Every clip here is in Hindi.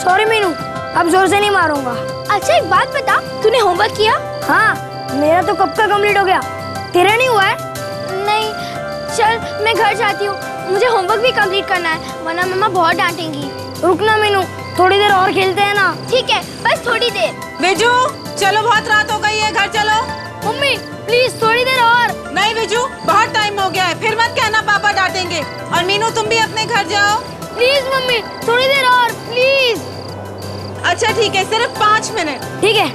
सॉरी मीनू, अब जोर से नहीं मारूंगा। अच्छा एक बात बता, तूने होमवर्क किया? हाँ, मेरा तो कब का कंप्लीट हो गया, तेरा नहीं हुआ है? नहीं, चल मैं घर जाती हूँ, मुझे होमवर्क भी कंप्लीट करना है, वरना मम्मा बहुत डांटेंगी। रुकना मीनू, थोड़ी देर और खेलते हैं ना। ठीक है, बस थोड़ी देर। विजू चलो, बहुत रात हो गई है, घर चलो। मम्मी प्लीज थोड़ी देर और। नहीं विजू, बहुत टाइम हो गया है, फिर मत कहना पापा डांटेंगे। और मीनू तुम भी अपने घर जाओ। प्लीज मम्मी, थोड़ी देर और प्लीज। अच्छा ठीक है, सिर्फ 5 मिनट। ठीक है,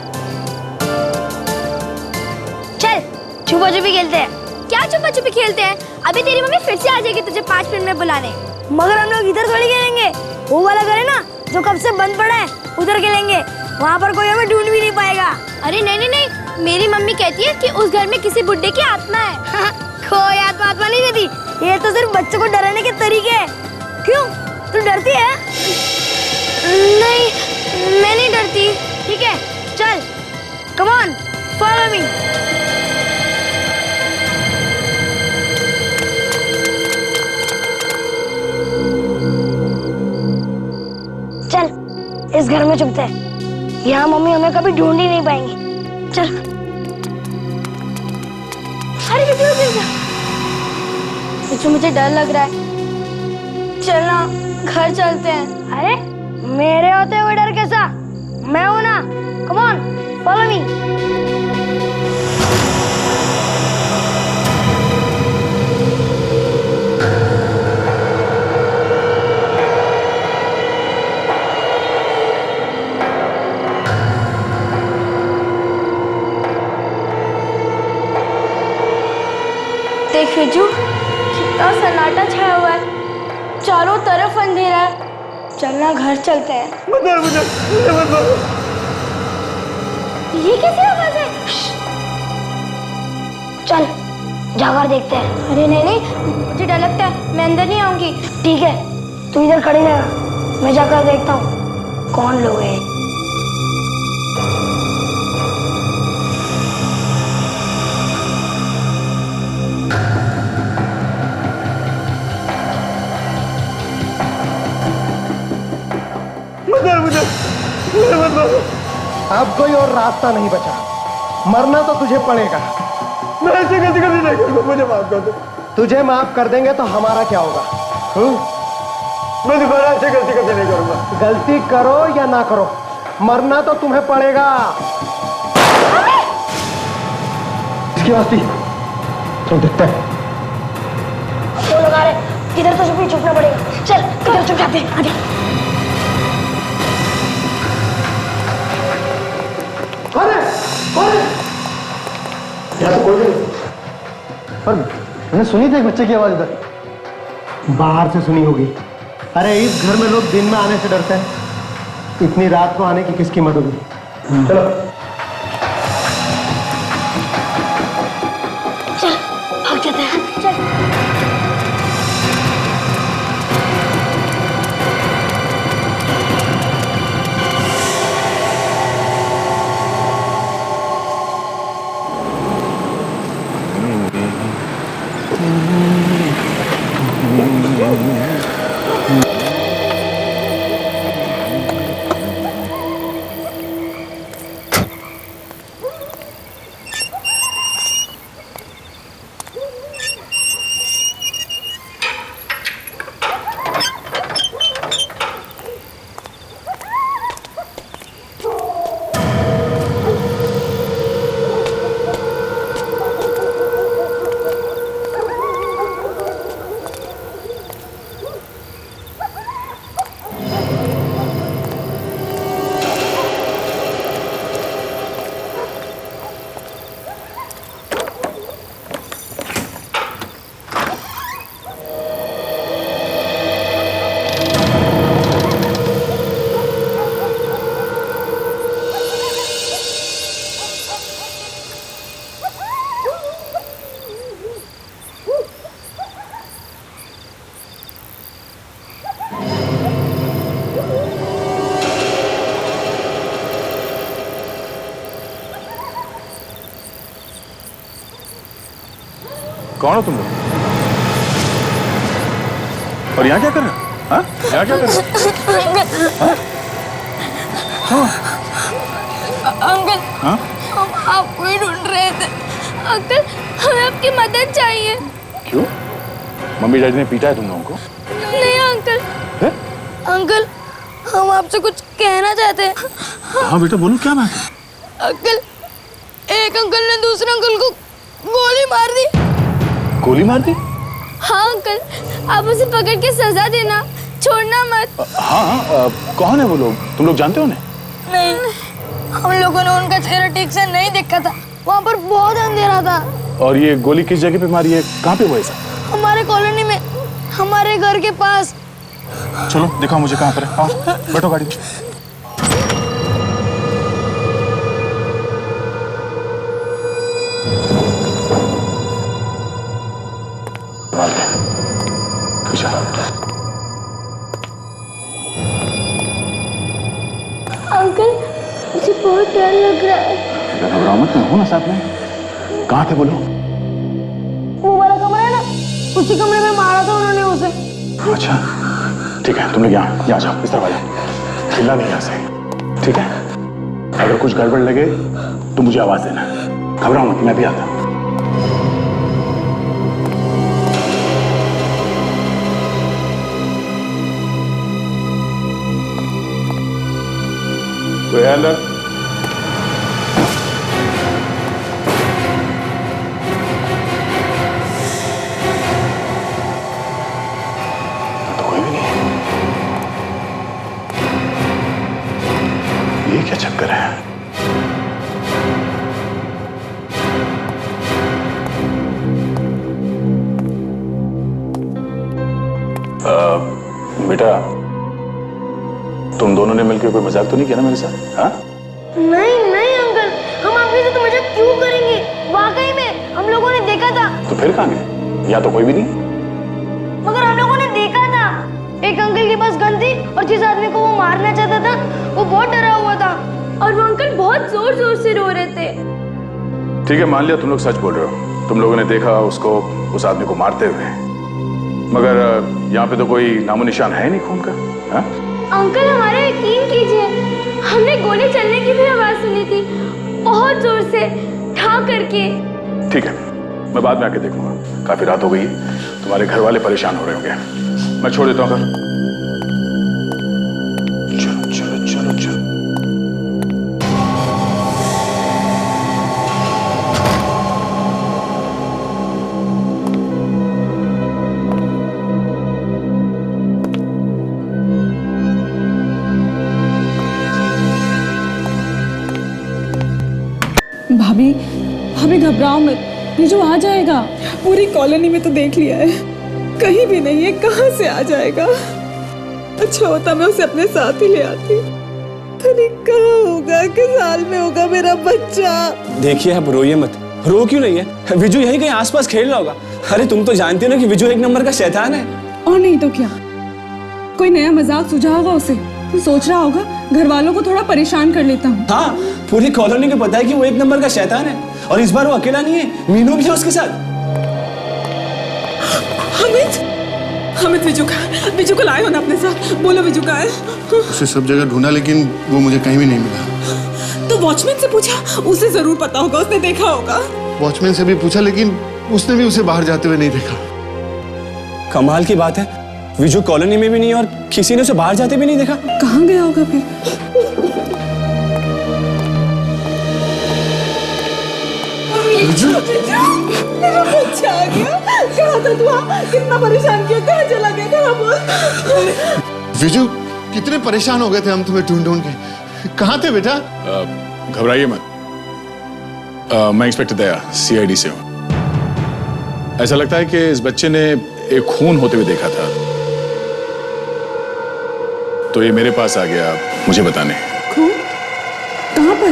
चल छुपा छुपी खेलते हैं। क्या छुपा छुपी खेलते हैं? अभी तेरी मम्मी फिर से आ जाएगी तुझे 5 मिनट में बुलाने। मगर हम लोग इधर थोड़ी खेलेंगे, वो वाला घर है ना जो कब से बंद पड़ा है, उधर खेलेंगे। वहाँ पर कोई हमें ढूंढ भी नहीं पाएगा। अरे नहीं नहीं नहीं, मेरी मम्मी कहती है कि उस घर में किसी बुड्ढे की आत्मा है। कोई आत्मा नहीं देती, ये तो सिर्फ बच्चों को डराने के तरीके हैं। क्यों, तू डरती है? नहीं, मैं नहीं डरती। ठीक है, चल कम ऑन फॉलो मी। चल इस घर में छुपते हैं, यहाँ मम्मी हमें कभी ढूंढ ही नहीं पाएंगी। चल। अरे बिट्टू मुझे डर लग रहा है, चलना घर चलते हैं। अरे मेरे होते हुए डर कैसा, मैं हूं ना। Come on follow me. देख विजू, कितना सन्नाटा छाया हुआ है, चारों तरफ अंधेरा है। चलना घर चलते हैं। मुझे ये कैसी आवाज है? चल जाकर देखते हैं। अरे नहीं नहीं, मुझे डर लगता है, मैं अंदर नहीं आऊंगी। ठीक है, तू इधर खड़ी रह, मैं जाकर देखता हूँ कौन लोग हैं। अब कोई और रास्ता नहीं बचा, मरना तो तुझे पड़ेगा। मैं ऐसी गलती कभी नहीं करूंगा, मुझे माफ कर दो। तुझे माफ कर देंगे तो हमारा क्या होगा? मैं दोबारा ऐसी गलती कभी नहीं करूंगा। गलती करो या ना करो, मरना तो तुम्हें पड़ेगा। इसकी वास्ती तो देखते हैं। वो लोग आ रहे, इधर तो छुपना पड़ेगा। चल इधर छुप जाते हैं, आगे। क्या तो कोई नहीं, पर मैंने सुनी थी एक बच्चे की आवाज इधर। बाहर से सुनी होगी। अरे इस घर में लोग दिन में आने से डरते हैं, इतनी रात को आने की किसकी मदद होगी? चलो चल भाग जाते हैं, चल। कौन हो तुम लोग? और यहाँ क्या कर रहे हो? हाँ? यहाँ क्या कर रहे हो? हाँ? अंकल हाँ? हम आपको ही ढूंढ रहे थे। अंकल हमें आपकी मदद चाहिए। क्यों? मम्मी डैडी ने पीटा है तुम लोगों को? नहीं अंकल। है? अंकल हम आपसे कुछ कहना चाहते हैं। हाँ बेटा बोलो, क्या बात है? अंकल एक अंकल ने दूसरे अंकल को गोली मार दी। गोली मार दी? हाँ अंकल आप उसे पकड़ के सजा देना, छोड़ना मत। हाँ, कौन है वो लोग? तुम लोग जानते हो उन्हें? नहीं हम लोगों ने उनका चेहरा ठीक से नहीं देखा था, वहाँ पर बहुत अंधेरा था। और ये गोली किस जगह पे मारी है? कहाँ पे हुआ ऐसा? हमारे कॉलोनी में, हमारे घर के पास। चलो दिखाओ मुझे कहाँ पर है। आओ बैठो गाड़ी में। अंकल मुझे बहुत डर लग रहा है। घबराओ मत, मैं हूं ना साथ में। कहाँ थे बोलो? वो वाला कमरा है ना, उसी कमरे में मारा था उन्होंने उसे। अच्छा ठीक है, तुम लोग यहाँ जाओ, इस तरफ आ जाओ। चिल्ला नहीं यहाँ से, ठीक है? अगर कुछ गड़बड़ लगे तो मुझे आवाज देना। घबराओ मत, मैं भी आता हूँ। कोई है अंदर? तो कोई भी नहीं है। ये क्या चक्कर है? बेटा तुम दोनों ने मिलकर कोई मजाक तो नहीं किया ना मेरे साथ? हाँ? नहीं नहीं अंकल, हम आपके साथ मजाक क्यों करेंगे? वाकई में हम लोगों ने देखा था। तो फिर कहाँ गए? यहाँ तो कोई भी नहीं। मगर हम लोगों ने देखा था, एक अंकल के पास गन थी और जिस आदमी को वो मारना चाहता था वो बहुत डरा हुआ था और वो अंकल बहुत जोर जोर से रो रहे थे। ठीक है, मान लिया तुम लोग सच बोल रहे हो। तुम लोगों ने देखा उसको, उस आदमी को मारते हुए, मगर यहाँ पे तो कोई नामो निशान है नहीं खून का। हाँ? अंकल हमारा यकीन कीजिए, हमने गोली चलने की भी आवाज सुनी थी, बहुत जोर से, ठा करके। ठीक है, मैं बाद में आके देखूंगा। काफी रात हो गई है, तुम्हारे घर वाले परेशान हो रहे होंगे। मैं छोड़ देता हूँ फिर। चलो चलो चलो चलो। भाभी भाभी घबराओ मत, विजू आ जाएगा। पूरी कॉलोनी में तो देख लिया है, कहीं भी नहीं है, कहाँ से आ जाएगा। अच्छा होता मैं उसे अपने साथ ही ले आती। तनिक कहाँ होगा, किस हाल में होगा मेरा बच्चा। देखिए आप रोइए मत। रो क्यों नहीं है? विजू यहीं कहीं आसपास खेल रहा होगा। अरे तुम तो जानती हो ना कि विजू एक नंबर का शैतान है। और नहीं तो क्या, कोई नया मजाक सूझा होगा उसे, तो सोच रहा होगा घर वालों को थोड़ा परेशान कर लेता हूँ। हाँ, पूरी कॉलोनी को पता है कि वो एक नंबर का शैतान है। और इस बार वो अकेला नहीं है, मीनू भी है उसके साथ। हमिद विजू को लाए हो ना अपने साथ? बोलो विजू कहाँ है? उसे सब जगह ढूंढा लेकिन वो मुझे कहीं भी नहीं मिला। तो वॉचमैन से पूछा, उसे जरूर पता होगा, उसने देखा होगा। वॉचमैन से भी पूछा लेकिन उसने भी उसे बाहर जाते हुए नहीं देखा। कमाल की बात है, विजू कॉलोनी में भी नहीं और किसी ने उसे बाहर जाते भी नहीं देखा। कहाँ गया होगा फिर? मेरा बच्चा आ गया। कहाँ था तू? कितना परेशान किया, कहाँ चला गया, कहाँ बोल। विजू कितने परेशान हो गए थे हम तुम्हें ढूंढ ढूंढ के। कहाँ थे बेटा? घबराइए मत। मैं इंस्पेक्टर दया, CID से हूँ। ऐसा लगता है कि इस बच्चे ने एक खून होते हुए देखा था, तो ये मेरे पास आ गया मुझे बताने। खून? कहाँ पर?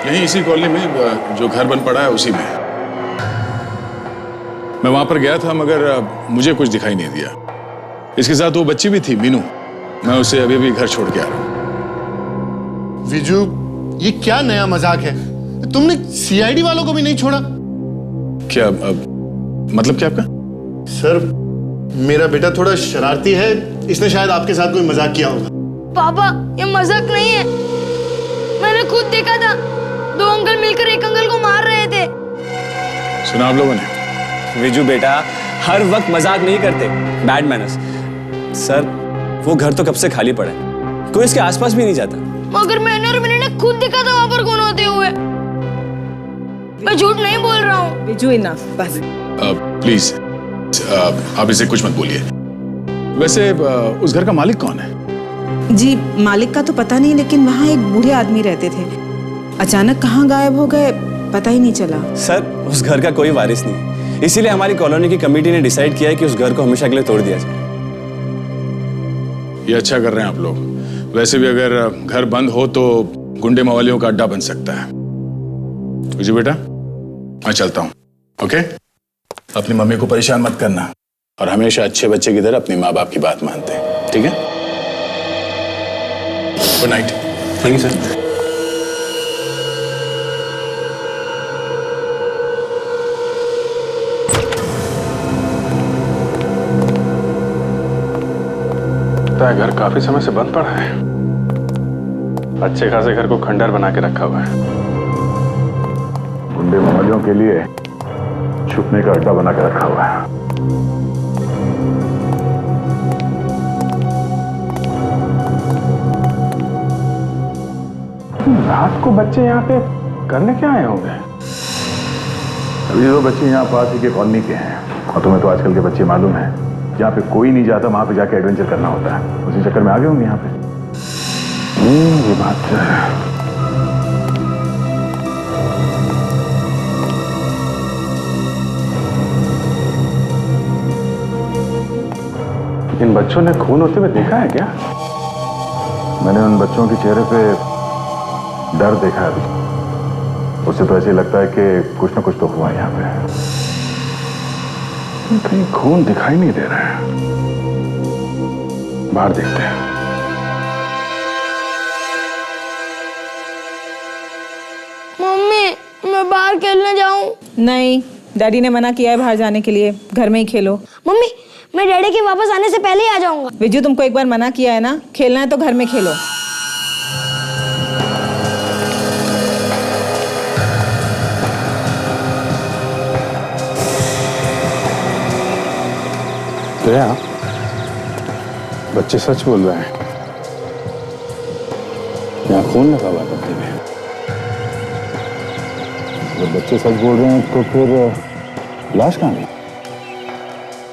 यहीं इसी कॉलोनी में, जो घर बन पड़ा है उसी में। मैं वहां पर गया था मगर मुझे कुछ दिखाई नहीं दिया। इसके साथ वो बच्ची भी थी, मीनू। मैं उसे अभी भी घर छोड़ के आ रहा हूँ। विजू ये क्या नया मजाक है? तुमने CID वालों को भी नहीं छोड़ा? क्या मतलब क्या आपका? सर मेरा बेटा थोड़ा शरारती है, इसने शायद आपके साथ कोई मजाक किया होगा। पापा ये मजाक नहीं है, मैंने खुद देखा था, 2 अंकल मिलकर एक अंकल को मार रहे थे। सुना आप लोगों ने? विजू बेटा हर वक्त मजाक नहीं करते, बैड मैनर्स। सर वो घर तो कब से खाली पड़ा है, कोई इसके आसपास भी नहीं जाता। मगर मैंने और मैंने खुद देखा था वहां पर कौन होते हुए। मैं झूठ नहीं बोल रहा हूँ। विजू इनफ, बस। प्लीज आप इसे कुछ मत बोलिए। वैसे उस घर का मालिक कौन है? जी मालिक का तो पता नहीं, लेकिन वहाँ एक बूढ़े आदमी रहते थे। अचानक कहाँ गायब हो गए पता ही नहीं चला। सर उस घर का कोई वारिस नहीं, इसीलिए हमारी कॉलोनी की कमेटी ने डिसाइड किया है कि उस घर को हमेशा के लिए तोड़ दिया जाए। ये अच्छा कर रहे हैं आप लोग। वैसे भी अगर घर बंद हो तो गुंडे मवालियों का अड्डा बन सकता है। जी बेटा मैं चलता हूँ, ओके? अपनी मम्मी को परेशान मत करना और हमेशा अच्छे बच्चे की तरह अपनी माँ बाप की बात मानते हैं, ठीक है? Good night. Thank you sir. घर काफी समय से बंद पड़ा है। अच्छे खासे घर को खंडर बना के रखा हुआ है। गुंडे मवालियों के लिए छुपने का अड्डा बना के रखा हुआ है। रात को बच्चे यहाँ पे करने क्या आए होंगे? अभी जो बच्चे यहाँ पास ही के कॉलोनी के हैं, और तुम्हें तो आजकल के बच्चे मालूम है, जहाँ पे कोई नहीं जाता वहां पे जाके एडवेंचर करना होता है। उसी चक्कर में आ गए होंगे यहाँ पे। ये बात है। इन बच्चों ने खून होते हुए देखा है क्या? मैंने उन बच्चों के चेहरे पे डर देखा है अभी। उससे तो ऐसे लगता है कि कुछ ना कुछ तो हुआ यहाँ पे। कहीं खून दिखाई नहीं दे रहा है। बाहर देखते हैं। मम्मी मैं बाहर खेलने जाऊं? नहीं, डैडी ने मना किया है बाहर जाने के लिए, घर में ही खेलो। मम्मी मैं डैडी के वापस आने से पहले ही आ जाऊंगा। विजू तुमको एक बार मना किया है ना, खेलना है तो घर में खेलो। दया, बच्चे सच बोल रहे हैं। यहाँ खून लगा हुआ बत्ती में। जब बच्चे सच बोल रहे हैं तो फिर लाश कहाँ गई?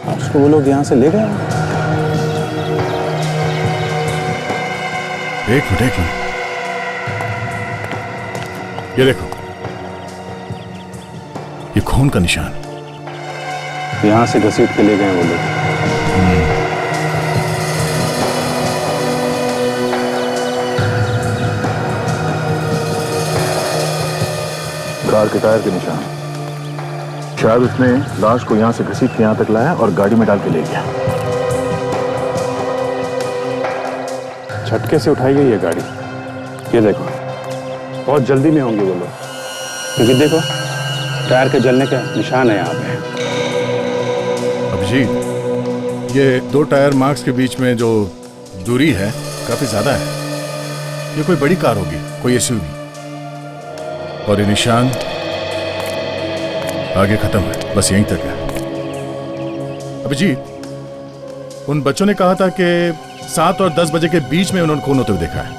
लाश को वो लोग यहाँ से ले गए। एक मिनट। ये देखो, ये खून का निशान। यहाँ से घसीट के ले गए वो लोग। कार के टायर के निशान। शायद उसने लाश को यहां से घसीट के यहां तक लाया और गाड़ी में डाल के ले गया। झटके से उठाई गई है गाड़ी। ये देखो, बहुत जल्दी में होंगे वो लोग, क्योंकि देखो टायर के जलने का निशान है यहाँ पे। अभिजीत, ये 2 टायर मार्क्स के बीच में जो दूरी है काफी ज्यादा है। ये कोई बड़ी कार होगी, कोई एसयूवी। और ये निशान आगे खत्म है, बस यहीं तक है। अभिजीत, उन बच्चों ने कहा था कि 7 और 10 बजे के बीच में उन्होंने खून होते हुए देखा है।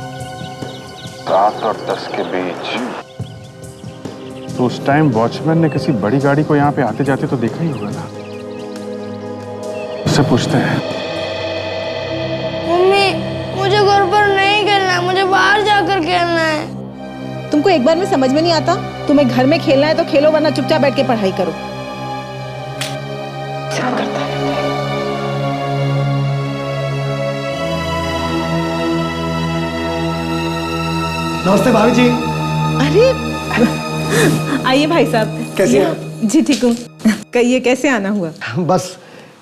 7 और 10 के बीच? तो उस टाइम वॉचमैन ने किसी बड़ी गाड़ी को यहाँ पे आते जाते तो देखा ही होगा ना। उससे पूछते हैं। मम्मी मुझे घर पर नहीं खेलना है, मुझे बाहर जाकर खेलना है। तुमको एक बार में समझ में नहीं आता? तुम्हें घर में खेलना है तो खेलो, वरना चुपचाप बैठ के पढ़ाई करो। नमस्ते भाभी जी। अरे आइए भाई साहब। कैसे हैं आप? जी ठीक हूँ। कहिए कैसे आना हुआ? बस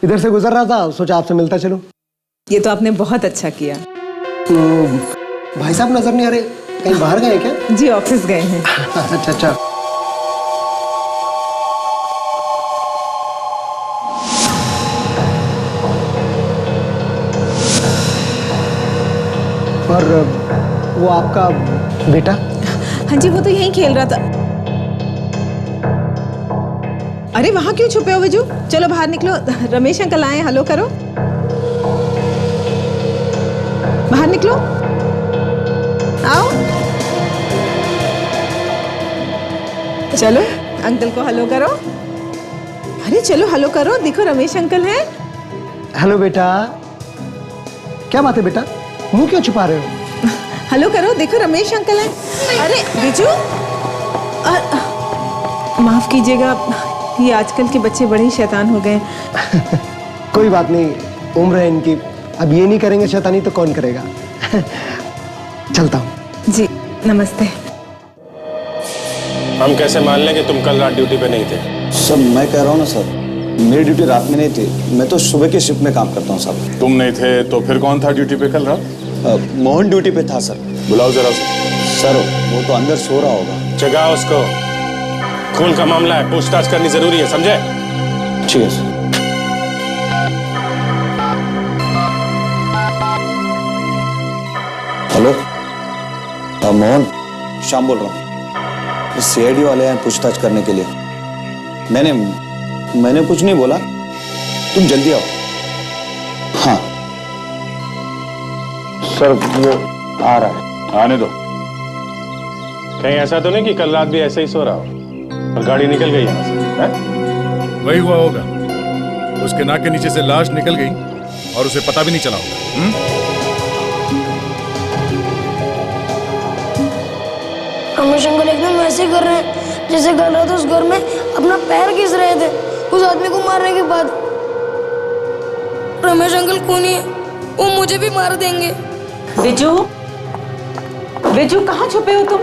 इधर से गुजर रहा था, सोचा आपसे मिलता चलूं। ये तो आपने बहुत अच्छा किया। भाई साहब नजर नहीं आ रहे, कहीं बाहर गए क्या? जी ऑफिस गए हैं। अच्छा। और वो आपका बेटा? हाँ जी, वो तो यहीं खेल रहा था। अरे वहां क्यों छुपे हो विजू? चलो बाहर निकलो, रमेश अंकल आए, हेलो करो। बाहर निकलो, आओ। चलो अंकल को हेलो करो। अरे चलो हेलो करो, देखो रमेश अंकल हैं। हेलो बेटा। क्या बात है बेटा, मुंह क्यों छुपा रहे हो? हेलो करो, देखो रमेश अंकल हैं। अरे बिजू, माफ कीजिएगा, ये आजकल के बच्चे बड़े ही शैतान हो गए। कोई बात नहीं, उम्र है इनकी, अब ये नहीं करेंगे शैतानी तो कौन करेगा। चलता हूँ। जी नमस्ते। हम कैसे मान लें कि तुम कल रात ड्यूटी पे नहीं थे? सर मैं कह रहा हूँ ना सर, मेरी ड्यूटी रात में नहीं थी, मैं तो सुबह की शिफ्ट में काम करता हूँ साहब। तुम नहीं थे तो फिर कौन था ड्यूटी पे कल रात? मोहन ड्यूटी पे था सर। बुलाओ जरा उसे। सर वो तो अंदर सो रहा होगा। जगाओ उसको, खून का मामला है, पूछताछ करनी जरूरी है, समझे? ठीक है सर। हेलो मोहन, श्याम बोल रहा हूँ। सीआईडी वाले हैं पूछताछ करने के लिए। मैंने कुछ नहीं बोला, तुम जल्दी आओ। हाँ सर वो आ रहा है। आने दो। कहीं ऐसा तो नहीं कि कल रात भी ऐसे ही सो रहा हो और गाड़ी निकल गई यहाँ से? हैं? वही हुआ होगा, उसके नाक के नीचे से लाश निकल गई और उसे पता भी नहीं चला होगा। रमेश अंकल एकदम वैसे ही कर रहे हैं जैसे कल रात उस घर में अपना पैर घिस रहे थे उस आदमी को मारने के बाद। रमेश अंकल कौन है, वो मुझे भी मार देंगे। बिजू, बिजू कहाँ छुपे हो तुम?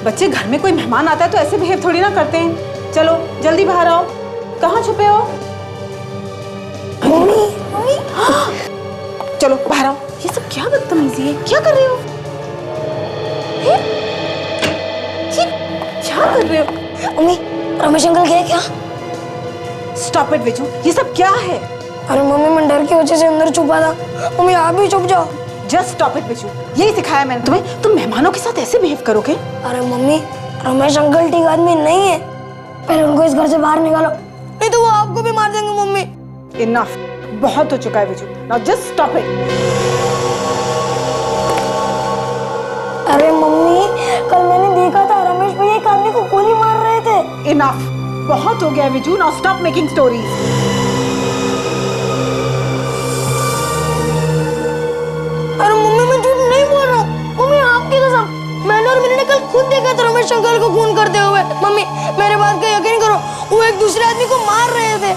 बच्चे घर में कोई मेहमान आता है तो ऐसे बिहेव थोड़ी ना करते हैं। चलो जल्दी बाहर आओ, कहाँ छुपे हो? Mummy, mummy. चलो बाहर आओ। ये सब क्या बदतमीजी है, क्या कर रहे हो? ये क्या कर रहे हो? मम्मी, रमेश अंकल गए क्या? स्टॉप इट बिजू, ये सब क्या है? अरे मम्मी, मैं डर की वजह से अंदर छुपा था। मम्मी आप भी छुप जाओ। जस्ट स्टॉप इट बिजू, यही सिखाया मैंने तुम्हें, तुम मेहमानों के साथ ऐसे बिहेव करोगे? अरे मम्मी, रमेश अंकल ठीक आदमी नहीं है, पहले उनको इस घर से बाहर निकालो, नहीं तो वो आपको भी मार देंगे। मम्मी इनफ, बहुत हो चुका है Biju, now just stop it. अरे मम्मी, कल मैंने देखा था रमेश भैया एक आदमी को गोली मार रहे थे। इनफ, बहुत हो गया Biju, now stop making stories. अरे मम्मी, मैं झूठ नहीं बोल रहा हूँ। मम्मी आपकी कसम, मैंने और मैंने कल खुद देखा था रमेश अंकल को खून करते हुए। मम्मी मेरे बात का यकीन करो, वो एक दूसरे आदमी को मार रहे थे।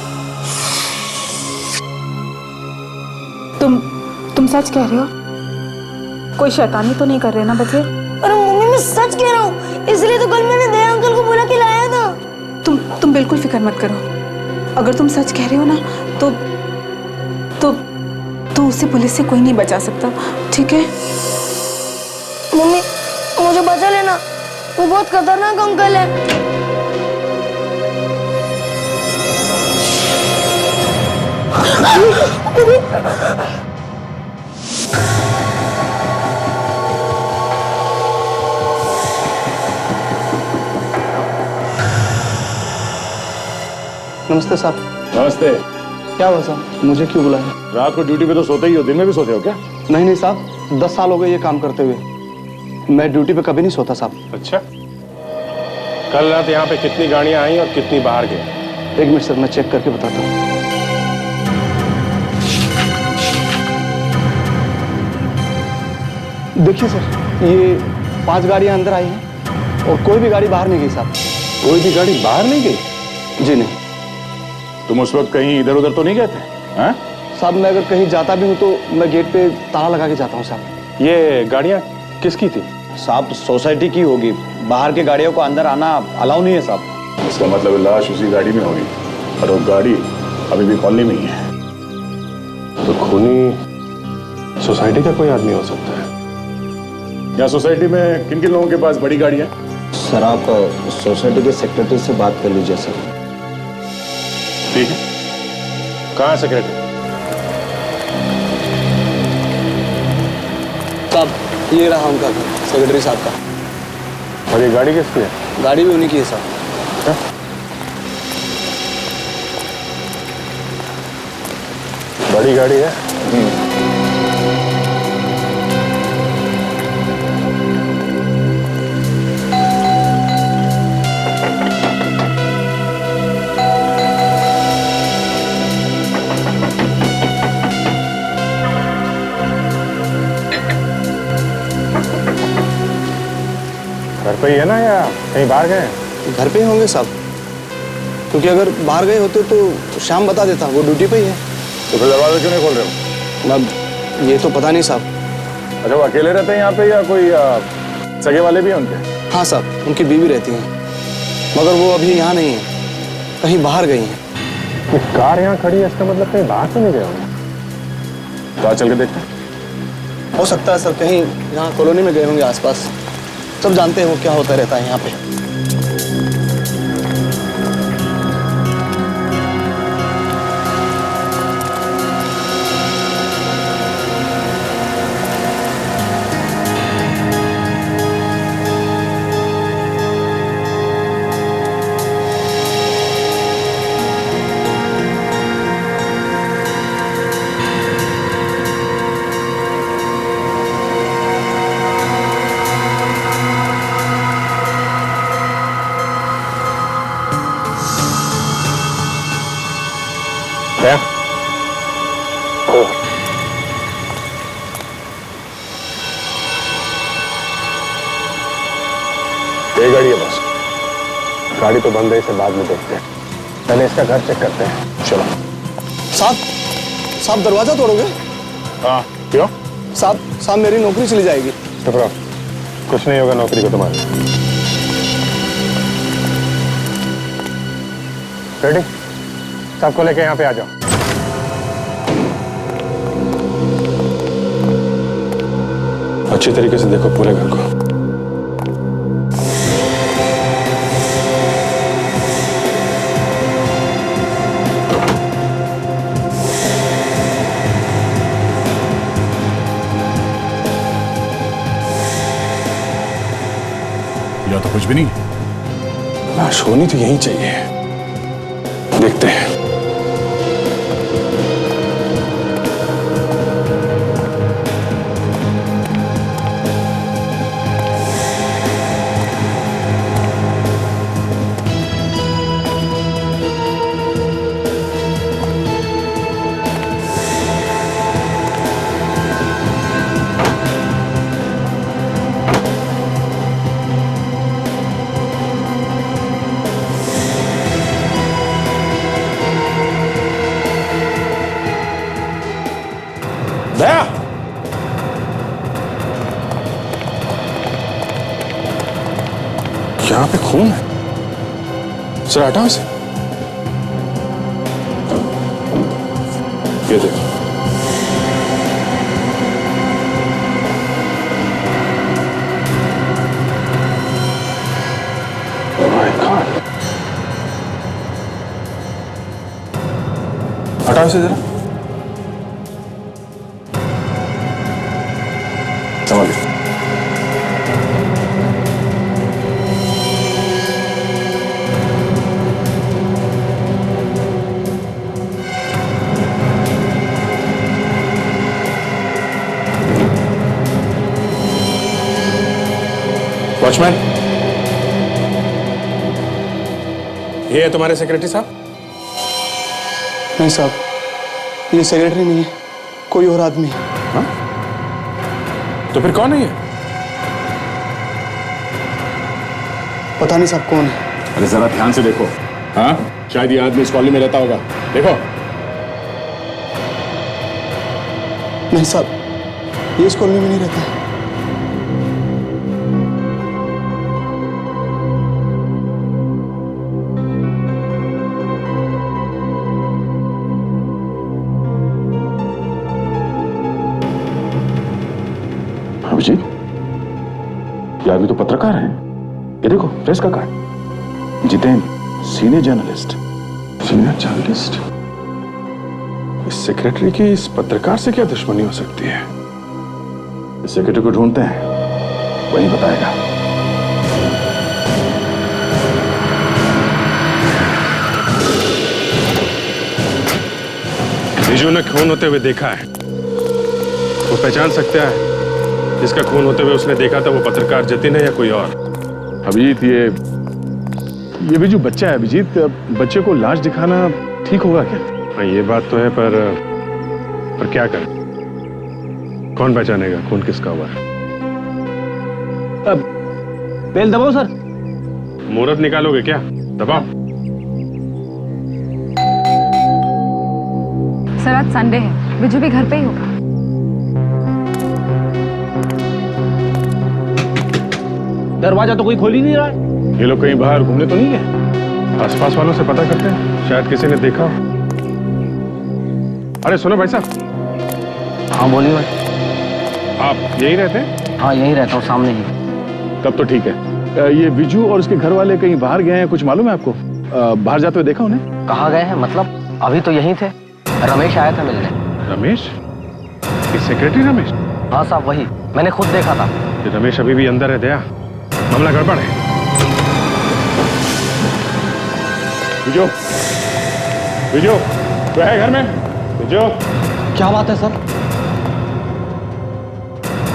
तुम सच कह रहे हो? कोई शैतानी तो नहीं कर रहे ना बच्चे? अरे मम्मी, मैं सच कह रहा हूँ, इसलिए तो कल मैंने दया अंकल को बुला के लाया था। तुम बिल्कुल फिक्र मत करो, अगर तुम सच कह रहे हो ना तो उसे पुलिस से कोई नहीं बचा सकता, ठीक है? मम्मी मुझे बचा लेना, वो बहुत खतरनाक अंकल है। नमस्ते साहब। नमस्ते। क्या हुआ साहब, मुझे क्यों बुलाया? रात को ड्यूटी पे तो सोते ही हो, दिन में भी सोते हो क्या? नहीं नहीं साहब, 10 साल हो गए ये काम करते हुए, मैं ड्यूटी पे कभी नहीं सोता साहब। अच्छा, कल रात यहाँ पे कितनी गाड़ियां आई और कितनी बाहर गई? 1 मिनट सर, मैं चेक करके बताता हूँ। देखिए सर, ये 5 गाड़ियां अंदर आई हैं और कोई भी गाड़ी बाहर नहीं गई साहब। कोई भी गाड़ी बाहर नहीं गई? जी नहीं तुम उस वक्त कहीं इधर उधर तो नहीं गए थे? हाँ? साहब, मैं अगर कहीं जाता भी हूँ तो मैं गेट पे ताला लगा के जाता हूँ साहब। ये गाड़ियां किसकी थी? साहब सोसाइटी की होगी, बाहर की गाड़ियों को अंदर आना अलाउ नहीं है साहब। इसका मतलब लाश उसी गाड़ी में होगी और वो गाड़ी अभी भी कॉलोनी में ही है। तो खूनी सोसाइटी का कोई आदमी हो सकता है। यहाँ सोसाइटी में किन किन लोगों के पास बड़ी गाड़ियाँ? सर आप सोसाइटी के सेक्रेटरी से बात कर लीजिए सर। ठीक है, कहाँ है सेक्रेटरी? साहब ये रहा उनका घर, सेक्रेटरी साहब का। और ये गाड़ी किसकी है? गाड़ी भी उन्हीं की है साहब। बड़ी गाड़ी है। घर पे ही है ना या कहीं बाहर गए? घर पे ही होंगे साहब, क्योंकि अगर बाहर गए होते तो शाम बता देता, वो ड्यूटी पे ही है। तो फिर दरवाजा क्यों नहीं खोल रहे हो? अब ये तो पता नहीं साहब। अच्छा, वो अकेले रहते हैं यहाँ पे या कोई सगे वाले भी हैं उनके? हाँ साहब, उनकी बीवी रहती हैं, मगर वो अभी यहाँ नहीं है, कहीं बाहर गई हैं। ये कार यहाँ खड़ी है, इसका मतलब कहीं बाहर तो नहीं गए होंगे। तो आज चल के देखते हैं। हो सकता है सर, कहीं यहाँ कॉलोनी में गए होंगे आसपास। सब जानते हैं वो क्या होता रहता है यहाँ पे। क्या? ये गाड़ी है बस। गाड़ी तो बंद है, इसे बाद में देखते हैं। पहले इसका घर चेक करते हैं। चलो। साहब दरवाजा तोड़ोगे? हाँ, क्यों? साहब मेरी नौकरी चली जाएगी। चुप रहो, कुछ नहीं होगा नौकरी को तुम्हारी। रेडी? सबको लेके यहाँ पे आ जाओ। अच्छी तरीके से देखो पूरे घर को। या तो कुछ भी नहीं। लाश होनी तो यहीं चाहिए। देखते हैं। दया, यहाँ पे खून है। सर हटाओ इसे। ये देखो। My God। हटाओ इसे जरा। संभालिए। वॉचमैन, ये है तुम्हारे सेक्रेटरी साहब? नहीं साहब, ये सेक्रेटरी नहीं है, कोई और आदमी है। हाँ? तो फिर कौन है ये? पता नहीं साहब कौन है। अरे जरा ध्यान से देखो। हाँ, शायद ये आदमी इस कॉलोनी में रहता होगा। देखो। नहीं साहब, ये इस कॉलोनी में नहीं रहता है। अभिजीत, ये आदमी तो पत्रकार है। ये देखो, प्रेस का card. Jitendra, senior journalist. Senior journalist? इस सेक्रेटरी की इस पत्रकार से क्या दुश्मनी हो सकती है? इस सेक्रेटरी को ढूंढते हैं, वही बताएगा। विजू ने खून होते हुए देखा है। वो पहचान सकता है जिसका खून होते हुए उसने देखा था, वो पत्रकार जतिन है या कोई और। अभिजीत, ये विजू बच्चा है। अभिजीत, बच्चे को लाश दिखाना ठीक होगा क्या? हाँ, ये बात तो है, पर क्या करें? कौन पहचानेगा खून किसका हुआ है? अब बेल दबाओ सर। मुहूर्त निकालोगे क्या? दबाओ। सर आज संडे है, विजू भी घर पे ही होगा। दरवाजा तो कोई खोल ही नहीं रहा है। ये लोग कहीं बाहर घूमने तो नहीं गए? आसपास वालों से पता करते हैं, शायद किसी ने देखा हो। अरे सुनो भाई साहब। हाँ बोलिए भाई। आप यही रहते हैं? हाँ यही रहता हूँ, सामने ही। तब तो ठीक है। ये विजू और उसके घर वाले कहीं बाहर गए हैं, कुछ मालूम है आपको? बाहर जाते हुए देखा उन्हें? कहाँ गए हैं मतलब? अभी तो यहीं थे। रमेश आया था मिलने। रमेश? ये सेक्रेटरी रमेश? हाँ साहब वही, मैंने खुद देखा था। ये रमेश अभी भी अंदर है दया, मामला गड़बड़ है। विजू, विजू, तो है घर में? विजू, क्या बात है सर?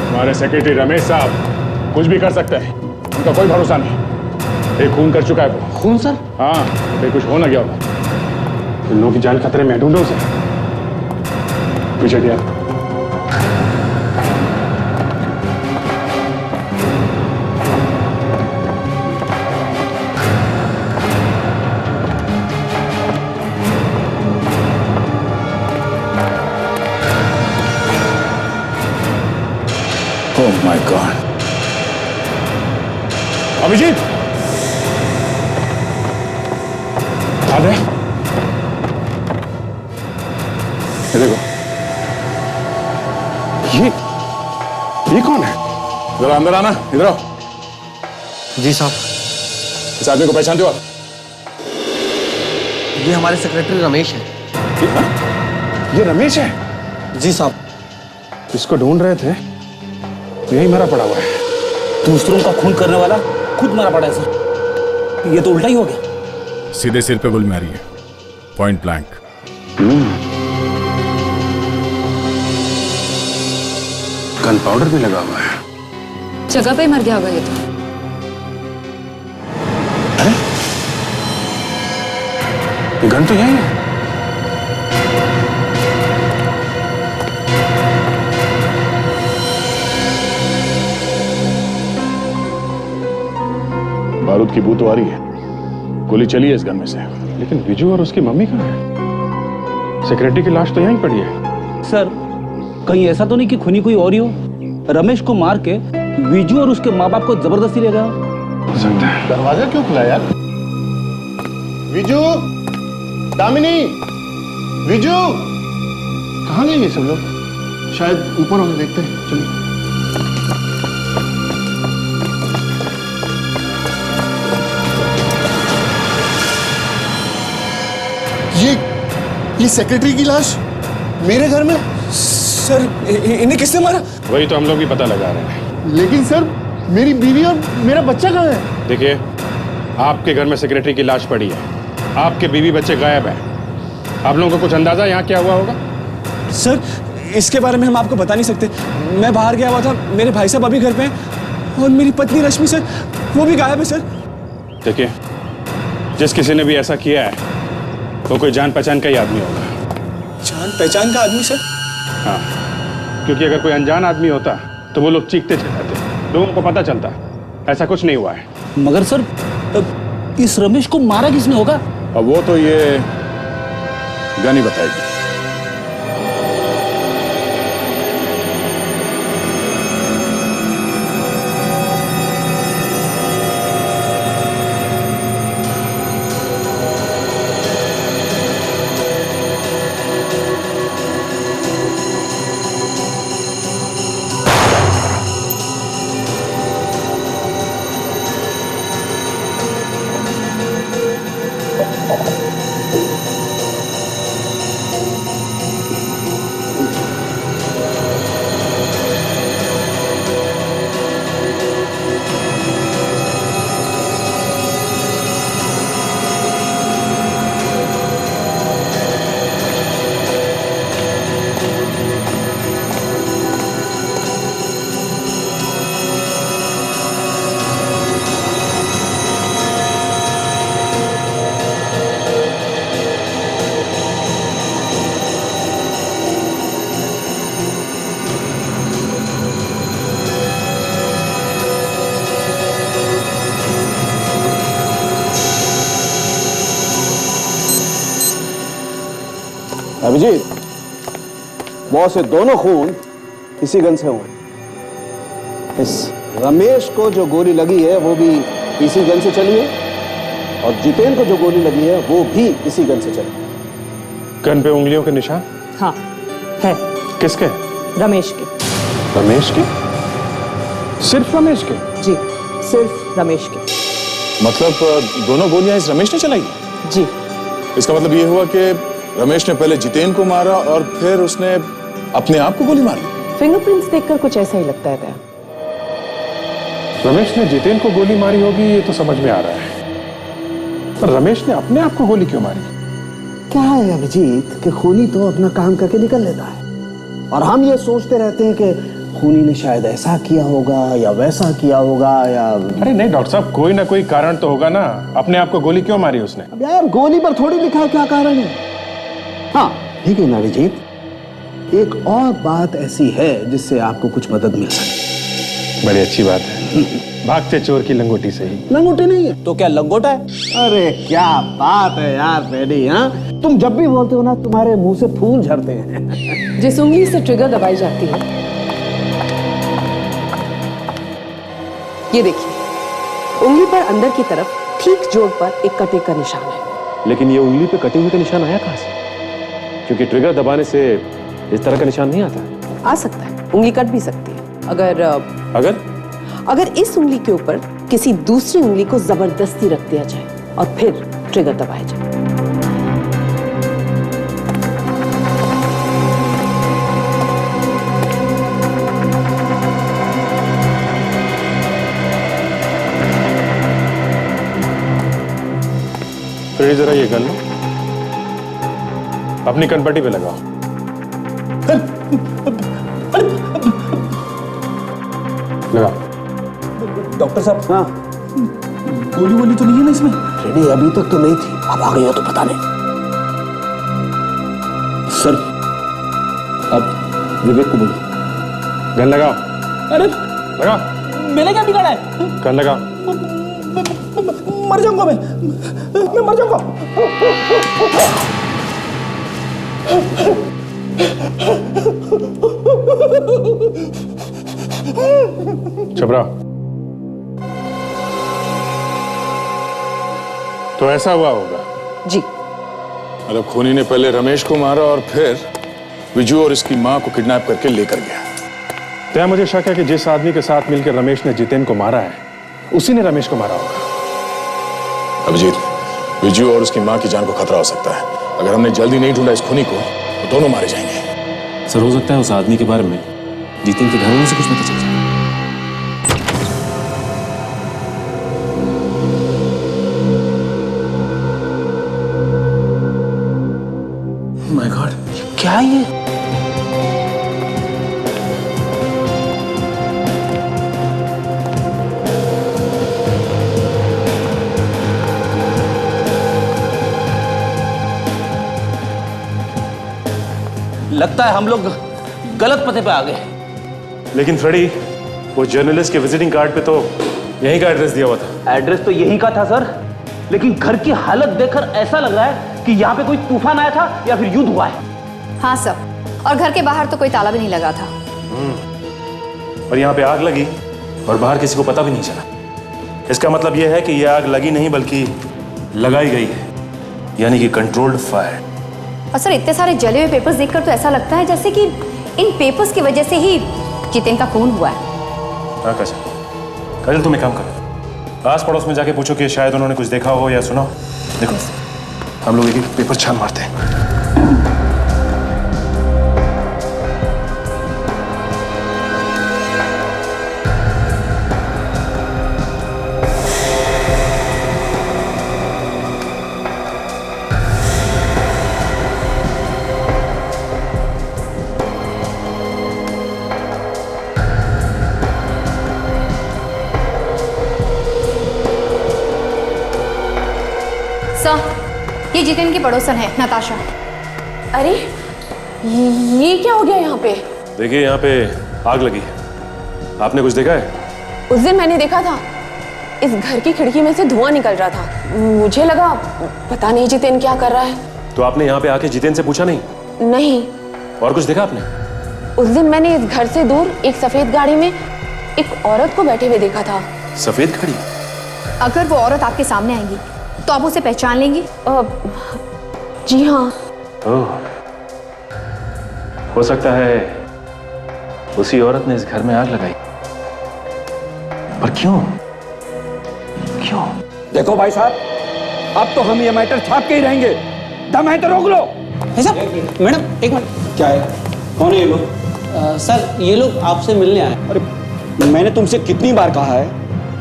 हमारे सेक्रेटरी रमेश साहब कुछ भी कर सकते हैं, उनका कोई भरोसा नहीं। एक खून कर चुका है वो। खून सर? हाँ, फिर कुछ हो ना गया होगा। इन लोगों की जान खतरे में, ढूंढो उसे। पीछे क्या? Oh my God! अभिजीत, आ गए? ये देखो, ये कौन है? जरा अंदर आना, इधर आओ। जी साहब। इस आदमी को पहचानते हो आप? ये हमारे सेक्रेटरी रमेश है। ये रमेश है? जी साहब। इसको ढूंढ रहे थे, यही मरा पड़ा हुआ है। दूसरों का खून करने वाला खुद मरा पड़ा है सर। ये तो उल्टा ही हो गया। सीधे सिर पे गोली मारी है, पॉइंट ब्लैंक। गन पाउडर भी लगा हुआ है। जगह पे ही मर गया होगा ये तो। अरे ये गन तो यही है। बारूद की बू तो आ रही है। गोली चली है इस गन में से। लेकिन विजू और उसकी मम्मी कहाँ है? सेक्रेटरी की लाश तो यहीं पड़ी है। सर कहीं ऐसा तो नहीं कि खूनी कोई और ही हो? रमेश को मार के विजू और उसके माँ बाप को जबरदस्ती ले गया हो सकता है। दरवाजा क्यों खुला यार? विजू, दामिनी, विजू, कहाँ गए ये सब लोग? शायद ऊपर होने, देखते हैं। चलिए। ये सेक्रेटरी की लाश मेरे घर में? सर इन्हें किसने मारा? वही तो हम लोग भी पता लगा रहे हैं। लेकिन सर मेरी बीवी और मेरा बच्चा कहाँ है? देखिए, आपके घर में सेक्रेटरी की लाश पड़ी है, आपके बीवी बच्चे गायब हैं। आप लोगों को कुछ अंदाजा यहाँ क्या हुआ होगा? सर इसके बारे में हम आपको बता नहीं सकते। मैं बाहर गया हुआ था, मेरे भाई साहब अभी घर पे हैं और मेरी पत्नी रश्मि सर वो भी गायब है सर। देखिए, जिस किसी ने भी ऐसा किया है वो कोई जान पहचान का ही आदमी होगा। जान पहचान का आदमी सर? हाँ, क्योंकि अगर कोई अनजान आदमी होता तो वो लोग चीखते चिल्लाते, लोगों को पता चलता। ऐसा कुछ नहीं हुआ है। मगर सर इस रमेश को मारा किसने होगा? अब वो तो ये गन ही बताएगी। अभिजीत, बॉस से दोनों खून इसी गन से हुए। इस रमेश को जो गोली लगी है वो भी इसी गन से चली है, और जितेन को जो गोली लगी है वो भी इसी गन से चली है। गन पे उंगलियों के निशान? हाँ है। किसके? रमेश के। रमेश के? सिर्फ रमेश के? जी, सिर्फ रमेश के। मतलब दोनों गोलियां इस रमेश ने चलाई? जी। इसका मतलब ये हुआ कि रमेश ने पहले जितेन को मारा और फिर उसने अपने आप को गोली मारी। फिंगरप्रिंट्स देखकर कुछ ऐसा ही लगता है। रमेश ने जितेन को गोली मारी होगी ये तो समझ में आ रहा है, पर रमेश ने अपने आप को गोली क्यों मारी? क्या है अभिजीत कि खूनी तो अपना काम करके निकल लेता है, और हम ये सोचते रहते हैं कि खूनी ने शायद ऐसा किया होगा या वैसा किया होगा या... अरे नहीं डॉक्टर साहब, कोई ना कोई कारण तो होगा ना। अपने आप को गोली क्यों मारी उसने? अब यार गोली पर थोड़ी लिखा है क्या कारण है। हाँ लेकिन अभिजीत, एक और बात ऐसी है जिससे आपको कुछ मदद मिल सकती। बड़ी अच्छी बात है। भागते चोर की लंगोटी से ही। लंगोटी नहीं है तो क्या लंगोटा है? अरे क्या बात है यार फ्रेडी, हाँ तुम जब भी बोलते हो ना तुम्हारे मुंह से फूल झड़ते हैं। जिस उंगली से ट्रिगर दबाई जाती है, ये देखिए, उंगली पर अंदर की तरफ ठीक जोड़ पर एक कटे का निशान है। लेकिन ये उंगली पे कटे हुए का निशान आया कहां से? क्योंकि ट्रिगर दबाने से इस तरह का निशान नहीं आता। आ सकता है, उंगली कट भी सकती है। अगर इस उंगली के ऊपर किसी दूसरी उंगली को जबरदस्ती रख दिया जाए और फिर ट्रिगर दबाया जाए। फिर जरा ये गन लो, अपनी कनपट्टी पे लगाओ। लगाओ। डॉक्टर साहब, हाँ गोली वोली तो नहीं है ना इसमें? फ्रेडी अभी तक तो नहीं थी, अब आ गई हो तो पता नहीं। सर अब विवेक को बोलो। गन लगाओ। अरे लगाओ। मैंने क्या बिगाड़ा है? गन लगाओ। मर जाऊंगा मैं मर जाऊंगा। चुप रहो। तो ऐसा हुआ होगा? जी। मतलब खूनी ने पहले रमेश को मारा और फिर विजू और इसकी मां को किडनैप करके लेकर गया। तो मुझे शक है कि जिस आदमी के साथ मिलकर रमेश ने जितेन को मारा है, उसी ने रमेश को मारा होगा। अभिजीत, विजू और उसकी मां की जान को खतरा हो सकता है। अगर हमने जल्दी नहीं ढूंढा इस खूनी को तो दोनों मारे जाएंगे। सर हो सकता है उस आदमी के बारे में जितेन के घर वालों से कुछ पता चल जाए। माय गॉड, क्या है ये? लगता है हम लोग गलत पते पे आ गए। लेकिन फ्रेडी, वो जर्नलिस्ट के विजिटिंग कार्ड पे तो यहीं का एड्रेस दिया हुआ था। एड्रेस तो यहीं का था सर, लेकिन घर की हालत देखकर ऐसा लग रहा है कि यहाँ पे कोई तूफान आया था या फिर युद्ध हुआ है। हाँ सर, और घर के बाहर तो कोई ताला भी नहीं लगा था। और यहाँ पे आग लगी और बाहर किसी को पता भी नहीं चला। इसका मतलब यह है कि यह आग लगी नहीं बल्कि लगाई गई है, यानी कि कंट्रोल्ड फायर। और सर इतने सारे जले हुए पेपर्स देखकर तो ऐसा लगता है जैसे कि इन पेपर्स की वजह से ही जितेन का खून हुआ है। हाँ काजल, तुम एक काम करो, आस पड़ोस में जाके पूछो कि शायद उन्होंने कुछ देखा हो या सुना हो। देखो हम लोग एक पेपर छान मारते हैं। सर, ये जितेन की पड़ोसन है नताशा। अरे ये क्या हो गया यहाँ पे? देखिए यहाँ पे आग लगी है। आपने कुछ देखा है? उस दिन मैंने देखा था, इस घर की खिड़की में से धुआं निकल रहा था। मुझे लगा पता नहीं जितेन क्या कर रहा है। तो आपने यहाँ पे आके जितेन से पूछा नहीं? नहीं। और कुछ देखा आपने? उस दिन मैंने इस घर से दूर एक सफेद गाड़ी में एक औरत को बैठे हुए देखा था। सफेद गाड़ी? अगर वो औरत आपके सामने आएगी तो आप उसे पहचान लेंगी? जी हाँ। ओह, हो सकता है उसी औरत ने इस घर में आग लगाई। पर क्यों? क्यों? देखो भाई साहब, अब तो हम ये मैटर छाप के ही रहेंगे। दम है तो रोक लो। मैडम एक मिनट। क्या है? कौन है ये लोग? सर ये लोग आपसे मिलने आए। अरे मैंने तुमसे कितनी बार कहा है,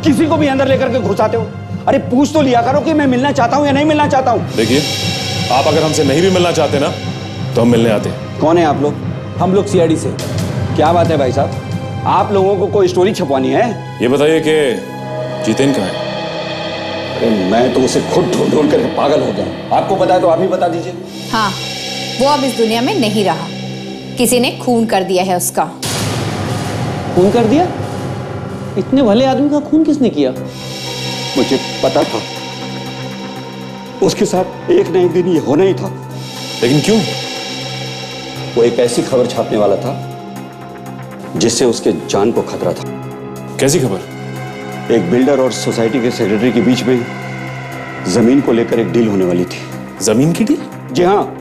किसी को भी अंदर लेकर के घुसाते हो? अरे पूछ तो लिया करो कि मैं मिलना चाहता हूँ या नहीं मिलना चाहता हूँ। देखिए, आप अगर हमसे नहीं भी मिलना चाहते ना तो हम मिलने आते। कौन है आप लोग? हम लोग सीआईडी से। क्या बात है भाई साहब, आप लोगों को कोई स्टोरी छपवानी है? ये बताइए कि जितेन कहाँ है? अरे मैं तो उसे खुद ढूंढ ढूंढ कर पागल हो गया। आपको पता है तो आप ही बता दीजिए। हाँ, वो अब इस दुनिया में नहीं रहा। किसी ने खून कर दिया है उसका। खून कर दिया? इतने भले आदमी का खून किसने किया? मुझे पता था उसके साथ एक न एक दिन ये होना ही था। लेकिन क्यों? वो एक ऐसी खबर छापने वाला था जिससे उसके जान को खतरा था। कैसी खबर? एक बिल्डर और सोसाइटी के सेक्रेटरी के बीच में जमीन को लेकर एक डील होने वाली थी। जमीन की डील? जी हाँ,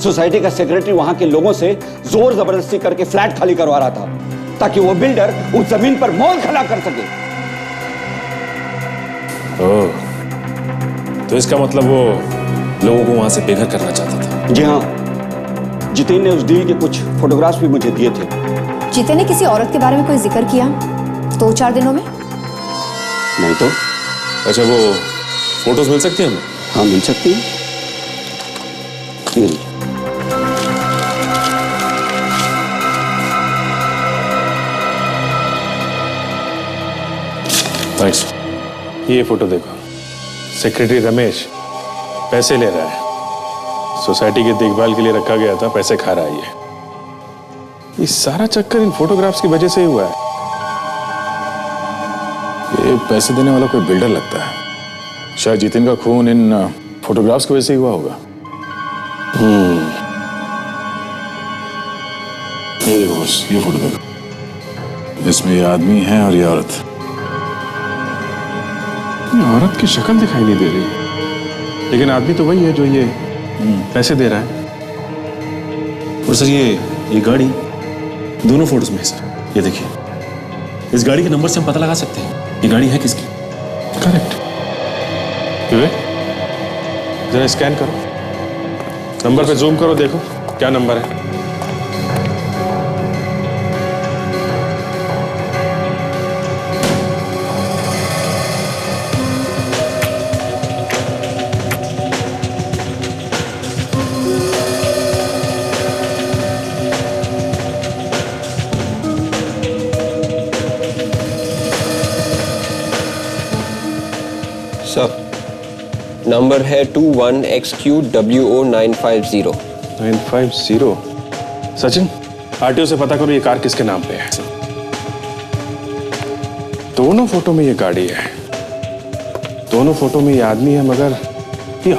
सोसाइटी का सेक्रेटरी वहां के लोगों से जोर जबरदस्ती करके फ्लैट खाली करवा रहा था ताकि वो बिल्डर उस जमीन पर मॉल खड़ा कर सके। ओह, तो इसका मतलब वो लोगों को वहां से बेघर करना चाहता था। जी हाँ, जितेन ने उस डील के कुछ फोटोग्राफ्स भी मुझे दिए थे। जितेन ने किसी औरत के बारे में कोई जिक्र किया 2-4 दिनों में? नहीं तो। अच्छा, वो फोटोज मिल सकती हैं हमें? हाँ, मिल सकती है। थैंक्स। ये फोटो देखो, सेक्रेटरी रमेश पैसे ले रहा है। सोसाइटी की देखभाल के लिए रखा गया था, पैसे खा रहा है ये सारा चक्कर इन फोटोग्राफ्स की वजह से ही हुआ है। ये पैसे देने वाला कोई बिल्डर लगता है। शायद जितेन का खून इन फोटोग्राफ्स की वजह से ही हुआ होगा। ये देखो बस, ये फोटो देखो, इसमें ये आदमी है और ये औरत। ये औरत की शक्ल दिखाई नहीं दे रही, लेकिन आदमी तो वही है जो ये पैसे दे रहा है। और सर ये गाड़ी दोनों फोटोज में है सर। ये देखिए, इस गाड़ी के नंबर से हम पता लगा सकते हैं ये गाड़ी है किसकी। करेक्ट। जरा स्कैन करो, नंबर पे जूम करो, देखो क्या नंबर है। नंबर है 21XQWO950। 950। सचिन, आरटीओ से पता करो ये कार किसके नाम पे है। दोनों फोटो में ये गाड़ी है, दोनों फोटो में ये आदमी है, मगर ये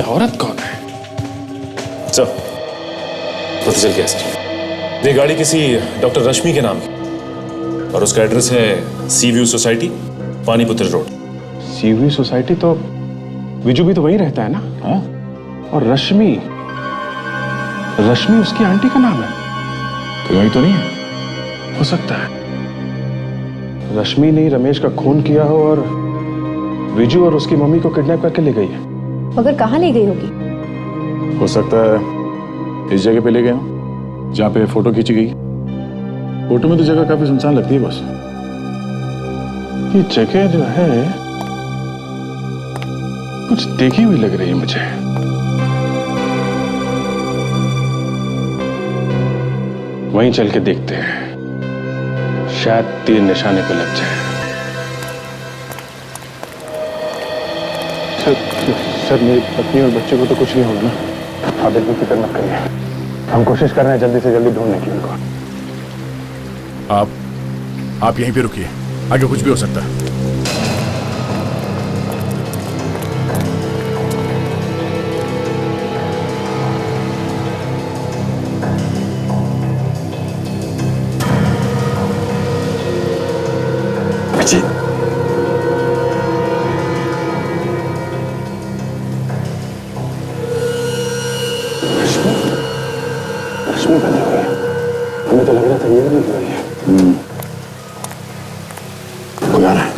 औरत कौन है? चल पता चल गया सर। ये गाड़ी किसी डॉक्टर रश्मि के नाम है और उसका एड्रेस है sea view society, Paniputra road. Sea view society तो विजू भी तो वहीं रहता है ना? हाँ? और रश्मि उसकी आंटी का नाम है। तो वही तो नहीं है? हो सकता है रश्मि ने रमेश का खून किया हो और विजू और उसकी मम्मी को किडनैप करके ले गई है। मगर कहाँ ले गई होगी? हो सकता है इस जगह पे ले गए हो जहाँ पे फोटो खींची गई। फोटो में तो जगह काफी सुनसान लगती है बस। ये जगह जो है कुछ देखी हुई लग रही है मुझे। वहीं चल के देखते हैं, शायद तीर निशाने पे लग जाए। सर मेरी पत्नी और बच्चे को तो कुछ नहीं होगा ना? आप बिल्कुल फिक्र मत करिए, हम कोशिश कर रहे हैं जल्दी से जल्दी ढूंढने की उनको। आप यहीं पे रुकिए, आगे कुछ भी हो सकता है। अजीत, रश्मि बंद हो गई। हमें तो लग रहा था ये नहीं हो रही है। कोई आ रहा है।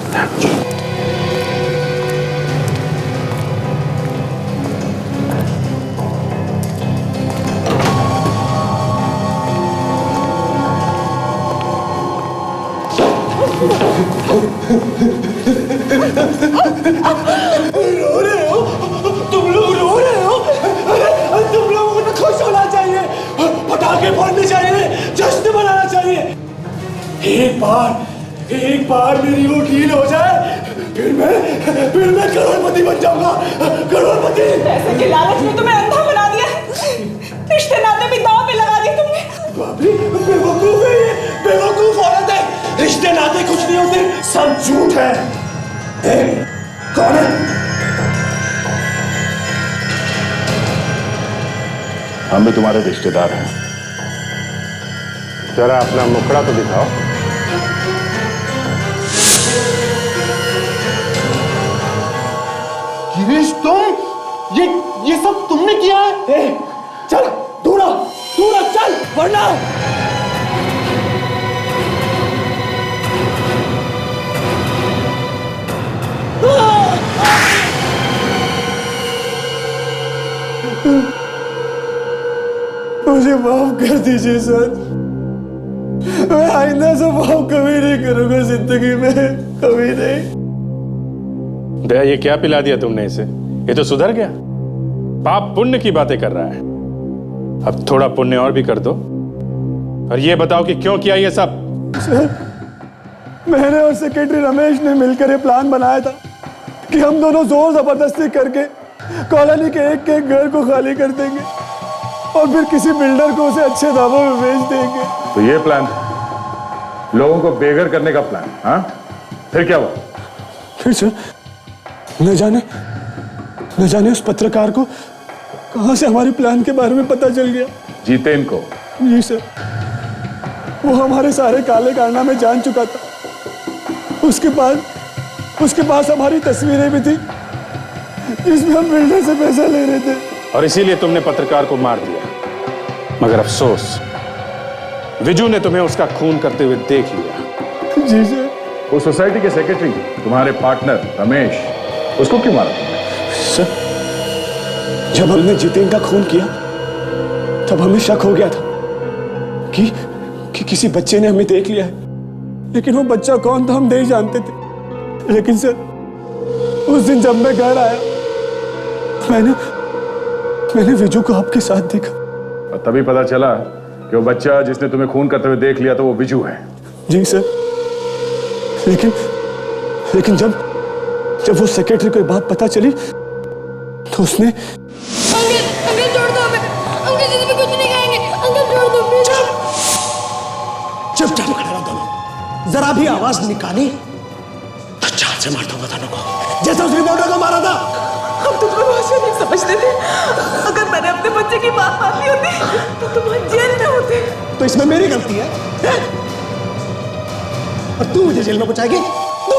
रो रहे हो? तुम लोग रो रहे हो? अरे तुम लोगों को तो खुश होना चाहिए, पटाखे फोड़ने चाहिए, जश्न मनाना चाहिए। एक बार मेरी वो डील हो जाए, फिर मैं करोड़पति बन जाऊंगा, करोड़पति। पैसे के लालच में तुम्हें अंधा बना दिया, रिश्ते नाते भी दांव पे लगा दिए तुमने। बापरे, बेवकूफ है ये, बेवकूफ औरत है। रिश्ते नाते कुछ नहीं होते, सब झूठ है। कौन है? हम भी तुम्हारे रिश्तेदार हैं। जरा अपना मुखड़ा तो दिखाओ। गिरीश, तुम ये सब तुमने किया है? चल दूर चल, वरना मुझे माफ कर दीजिए सर, मैं आइंदा से माफ कभी नहीं करूंगा जिंदगी में, कभी नहीं। दया, ये क्या पिला दिया तुमने इसे? ये तो सुधर गया, पाप पुण्य की बातें कर रहा है। अब थोड़ा पुण्य और भी कर दो, और ये बताओ कि क्यों किया ये सब? सर, मैंने और सेक्रेटरी रमेश ने मिलकर ये प्लान बनाया था कि हम दोनों जोर जबरदस्ती करके कॉलोनी के एक घर को खाली कर देंगे और फिर किसी बिल्डर को उसे अच्छे दामों में बेच देंगे। तो ये प्लान था, लोगों को बेघर करने का प्लान? हाँ, फिर क्या हुआ? फिर सर, न जाने उस पत्रकार को कहां से हमारे प्लान के बारे में पता चल गया। जीतेन को? जी सर, वो हमारे सारे काले कारनामे जान चुका था। उसके पास हमारी तस्वीरें भी थी जिसमें हम बिल्डर से पैसा ले रहे थे, और इसीलिए तुमने पत्रकार को मार दिया। मगर अफसोस, विजू ने तुम्हें उसका खून करते हुए देख लिया। जी सर। वो सोसाइटी के सेक्रेटरी, तुम्हारे पार्टनर रमेश, उसको क्यों मारा? सर, जब हमने जितेन का खून किया तब हमें शक हो गया था कि किसी बच्चे ने हमें देख लिया है, लेकिन वो बच्चा कौन था हम नहीं जानते थे। लेकिन सर, उस दिन जब मैं घर आया, मैंने विजू को आपके साथ देखा, और तभी पता चला कि वो बच्चा जिसने तुम्हें खून करते हुए देख लिया था वो विजू है। जी सर, लेकिन जब वो सेक्रेटरी को ये बात पता चली तो उसने अंकल छोड़ दो हमें, हम किसी से भी कुछ नहीं कहेंगे, अंकल छोड़ दो प्लीज। चुपचाप खड़े रहो दोनों, जरा भी आवाज निकाली तो जान से मारता हूँ दोनों को, जैसे उस रिपोर्टर को मारा था। हम तुमको भाषा नहीं समझते थे, अगर मैंने अपने बच्चे की बात मान ली होती तो तुम जेल में होते। तो इसमें मेरी गलती है, और तू मुझे जेल में पहुंचाएगी? तू?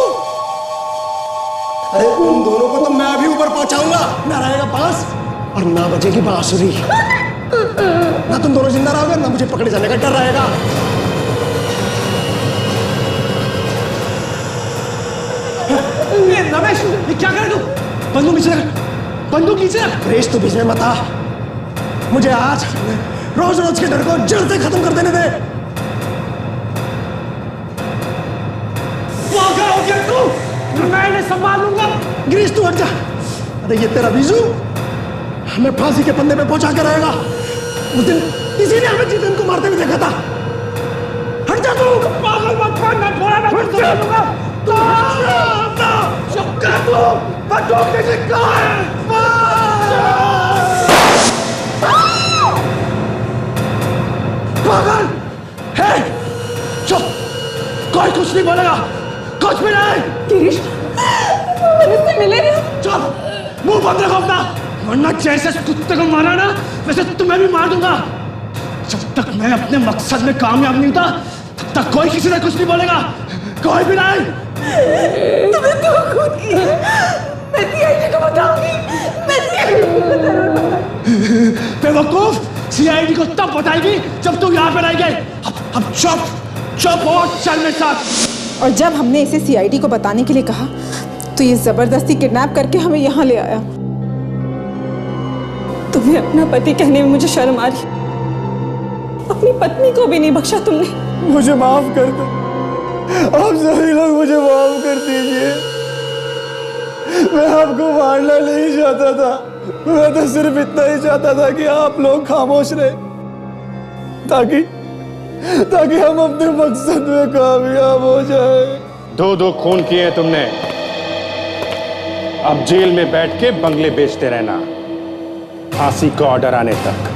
अरे उन दोनों को तो मैं अभी ऊपर पहुंचाऊंगा, ना रहेगा बांस और ना बजेगी बांसुरी। ना तुम दोनों जिंदा रहोगे, ना मुझे पकड़े जाने का डर रहेगा। रमेश, ये क्या कर तू? बंदूक नीचे रख, बंदूक नीचे रख। रेस तो बीच में मत आ, मुझे आज रोज रोज के डर को जड़ से खत्म कर देने दे। मैं इन्हें संभाल लूंगा। गिरीश तू हट जा। अरे ये तेरा विजू हमें फांसी के पंदे पे पहुंचा के रहेगा। उस दिन किसी ने हमें जितेन को मारते हुए देखा था। हट जा तू। पागल मत बन, मैं थोड़ा ना कुछ कर दूंगा। चुप कर तू, बंदूक नीचे कर। पागल है, चुप, कोई कुछ नहीं बोलेगा, कुछ भी नहीं। गिरीश, मुझसे मिले नहीं। चुप, मुंह बंद रखो अपना, वरना जैसे कुत्ते को मारा ना वैसे तुम्हें भी मार दूंगा। जब तक मैं अपने मकसद में कामयाब नहीं होता तब तक कोई किसी से कुछ नहीं बोलेगा, कोई भी नहीं। सीआईडी को तब बताएगी जब तू यहाँ पे रहेगी। अब चुप और चल मेरे साथ। और जब हमने इसे सीआईडी को बताने के लिए कहा तो ये जबरदस्ती किडनैप करके हमें यहाँ ले आया। तुम्हें अपना पति कहने में मुझे शर्म आ रही, अपनी पत्नी को भी नहीं बख्शा तुमने। मुझे माफ कर दो, आप सभी लोग मुझे माफ कर दीजिए। मैं आपको मारना नहीं चाहता था, मैं तो सिर्फ इतना ही चाहता था कि आप लोग खामोश रहे ताकि हम अपने मकसद में कामयाब हो जाए। 2 खून किए तुमने, अब जेल में बैठ के बंगले बेचते रहना, फांसी का ऑर्डर आने तक।